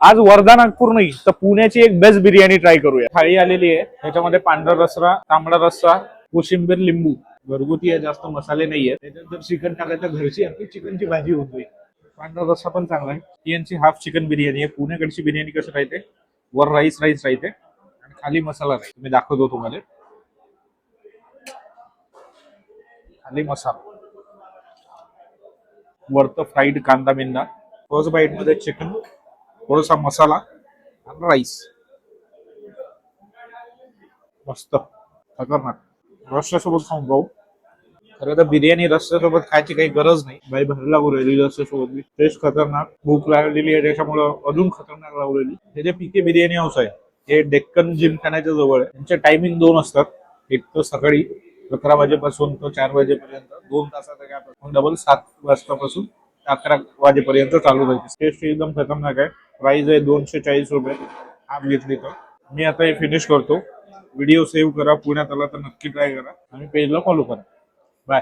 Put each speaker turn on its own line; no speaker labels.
आज वर्धा नागपूर नाही तर पुण्याची एक बेस्ट बिर्याणी ट्राय करूया। थाळी आलेली आहे, त्याच्यामध्ये पांढरा रस्सा, तांबडा रस्सा, कोशिंबीर, लिंबू, घरगुती आहे, जास्त मसाले नाहीये। त्याच्यात जर चिकन टाकायचं घरची आपली चिकनची भाजी होती। पांढरा रस्सा पण चांगला आहे। ही यांची हाफ चिकन बिर्याणी आहे। पुण्याकडची बिर्याणी कशी राहते, वर राईस राहते आणि खाली मसाला राहते। मी दाखवतो तुम्हाला, खाली मसाला, वरत फ्राईड कांदा बिंदा, फर्स्ट बाईट मध्ये चिकन, थोडासा मसाला आणि राईस, मस्त खतरनाक। रस्स्यासोबत खाऊन पाहू। खरं तर बिर्याणी रस्स्यासोबत खायची काही गरज नाही, बाई भरला लागू राहिली रस्स्यासोबत। टेस्ट खतरनाक, भूक लागलेली आहे त्याच्यामुळं अजून खतरनाक लागू राहिली। हे जे पीके बिर्याणी हाऊस आहे हे डेक्कन जिमखान्याच्या जवळ आहे। त्यांचे टायमिंग 2 असतात, एक तर सकाळी 11 वाजेपासून तर 4 वाजेपर्यंत, 2 तासाचा गॅप, मग डबल 7 वाजतापासून 11 वाजेपर्यंत चालू राहते। टेस्ट एकदम खतरनाक आहे। प्राइस आहे 240 रुपये हाफ घेतली तर। मी आता हे फिनिश करतो। व्हिडिओ सेव्ह करा, पुण्यात आला तर नक्की ट्राय करा आणि पेजला फॉलो करा। बाय।